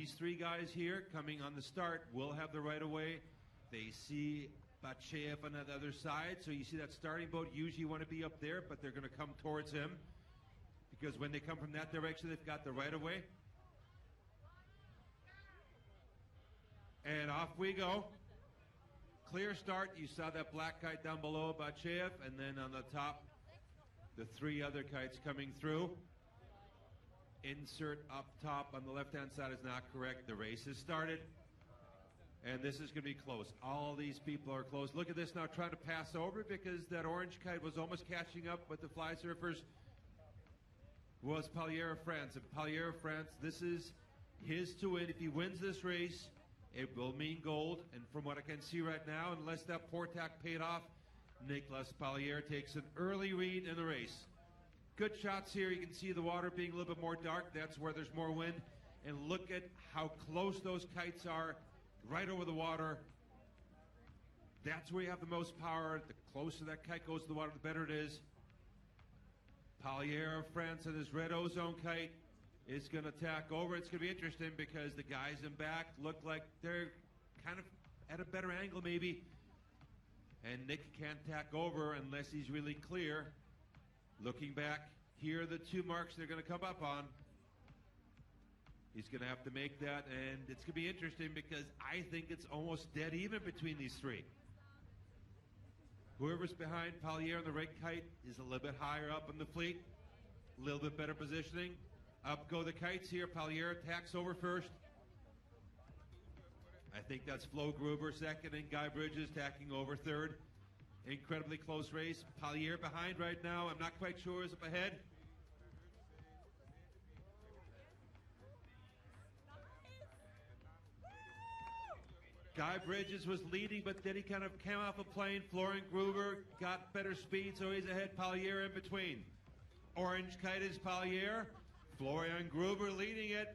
these three guys here coming on the start will have the right of way. They see Bachev on the other side, so you see that starting boat usually want to be up there, but they're going to come towards him because when they come from that direction, they've got the right of way. And off we go. Clear start. You saw that black kite down below Bachev, and then on the top, the three other kites coming through. Insert up top on the left-hand side is not correct. The race has started, and this is going to be close. All these people are close. Look at this now, trying to pass over because that orange kite was almost catching up with the fly surfers. Was Parlier of France. And Parlier of France, this is his to win. If he wins this race, it will mean gold. And from what I can see right now, unless that port tack paid off, Nicolas Parlier takes an early lead in the race. Good shots here. You can see the water being a little bit more dark. That's where there's more wind. And look at how close those kites are, right over the water. That's where you have the most power. The closer that kite goes to the water, the better it is. Parlier of France and his red ozone kite is going to tack over. It's going to be interesting because the guys in back look like they're kind of at a better angle maybe. And Nick can't tack over unless he's really clear. Looking back, here are the two marks they're going to come up on. He's going to have to make that, and it's going to be interesting because I think it's almost dead even between these three. Whoever's behind Parlier on the red kite is a little bit higher up in the fleet, a little bit better positioning. Up go the kites here. Parlier tacks over first. I think that's Flo Gruber second, and Guy Bridges tacking over third. Incredibly close race. Parlier behind right now. I'm not quite sure who's up ahead. Guy Bridges was leading, but then he kind of came off a plane. Florian Gruber got better speed, so he's ahead. Parlier in between. Orange kite is Parlier. Florian Gruber leading it.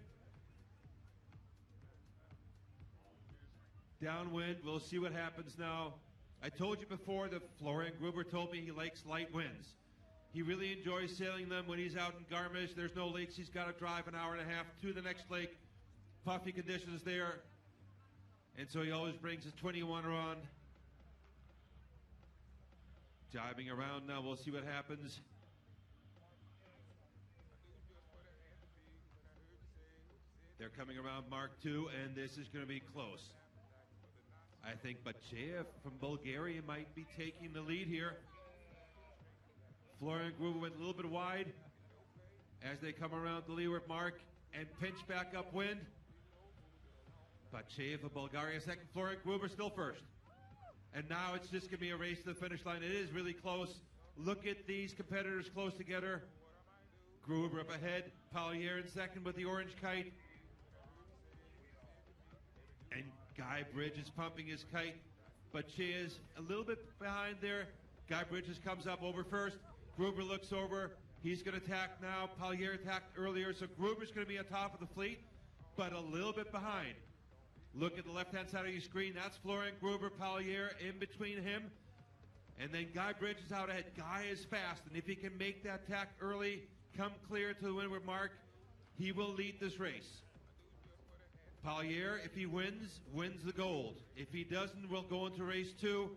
Downwind, we'll see what happens now. I told you before that Florian Gruber told me he likes light winds. He really enjoys sailing them when he's out in Garmisch. There's no lakes. He's got to drive an hour and a half to the next lake. Puffy conditions there. And so he always brings his 21er on. Jibing around now. We'll see what happens. They're coming around Mark II, and this is going to be close. I think Bachev from Bulgaria might be taking the lead here. Florian Gruber went a little bit wide as they come around the leeward mark and pinch back upwind. Bachev of Bulgaria second, Florian Gruber still first. And now it's just going to be a race to the finish line. It is really close. Look at these competitors close together. Gruber up ahead, Parlier in second with the orange kite. And Guy Bridges pumping his kite. Bachev a little bit behind there. Guy Bridges comes up over first. Gruber looks over. He's going to attack now. Parlier attacked earlier, so Gruber's going to be on top of the fleet, but a little bit behind. Look at the left-hand side of your screen. That's Florian Gruber, Parlier in between him. And then Guy Bridges out ahead. Guy is fast, and if he can make that tack early, come clear to the windward mark, he will lead this race. Parlier, if he wins, wins the gold. If he doesn't, we'll go into race 2.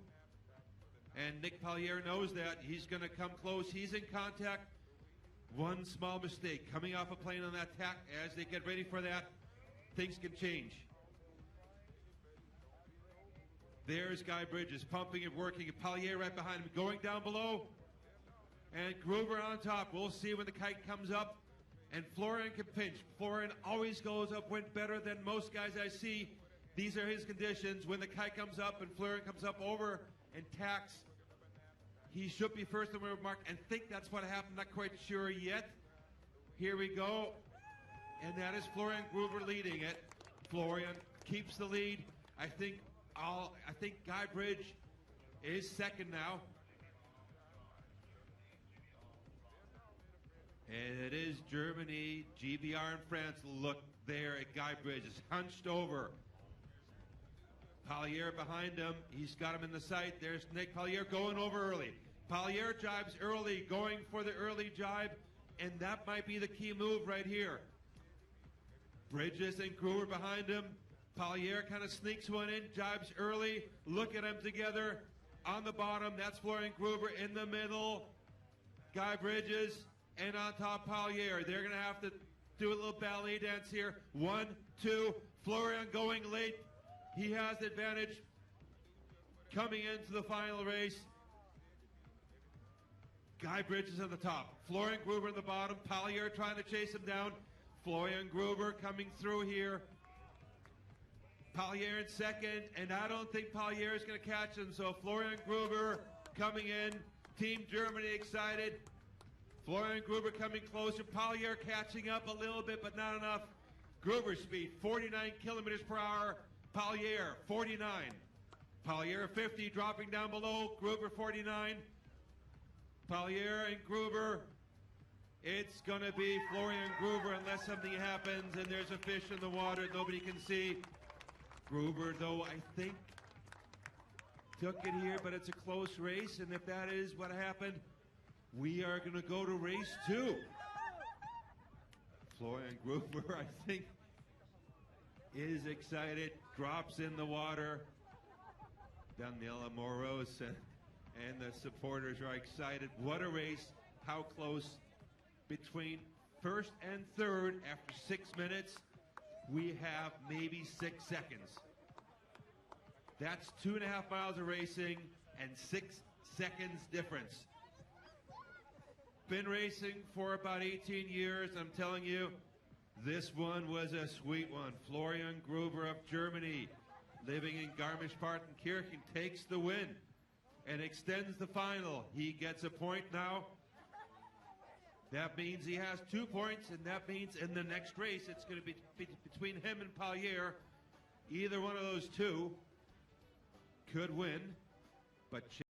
And Nick Parlier knows that. He's going to come close. He's in contact. One small mistake. Coming off a plane on that tack, as they get ready for that, things can change. There's Guy Bridges pumping and working. And Parlier right behind him. Going down below. And Gruber on top. We'll see when the kite comes up. And Florian can pinch. Florian always goes upwind better than most guys I see. These are his conditions. When the kite comes up and Florian comes up over and tacks, he should be first in the mark, and think that's what happened. Not quite sure yet. Here we go. And that is Florian Gruber leading it. Florian keeps the lead. I think Guy Bridge is second now. And it is Germany, GBR, and France. Look there at Guy Bridges, hunched over. Parlier behind him. He's got him in the sight. There's Nick Parlier going over early. Parlier jibes early, going for the early jibe, and that might be the key move right here. Bridges and Gruber behind him. Parlier kind of sneaks one in, jibes early. Look at them together. On the bottom, that's Florian Gruber. In the middle, Guy Bridges. And on top, Parlier. They're going to have to do a little ballet dance here. 1, 2. Florian going late. He has the advantage coming into the final race. Guy Bridges on the top. Florian Gruber on the bottom. Parlier trying to chase him down. Florian Gruber coming through here. Parlier in second, and I don't think Parlier is going to catch him. So Florian Gruber coming in. Team Germany excited. Florian Gruber coming closer. Parlier catching up a little bit, but not enough. Gruber speed, 49 kilometers per hour. Parlier, 49. Parlier 50, dropping down below. Gruber 49. Parlier and Gruber. It's going to be Florian Gruber unless something happens and there's a fish in the water nobody can see. Gruber, though, I think took it here, but it's a close race, and if that is what happened, we are going to go to race 2. Florian Gruber, I think, is excited, drops in the water. Daniela Moros and the supporters are excited. What a race, how close. Between first and third, after 6 minutes, we have maybe 6 seconds. That's 2.5 miles of racing and 6 seconds difference. Been racing for about 18 years. I'm telling you, this one was a sweet one. Florian Gruber of Germany, living in Garmisch-Partenkirchen, takes the win and extends the final. He gets a point now. That means he has 2 points, and that means in the next race it's going to be between him and Parlier. Either one of those two could win, but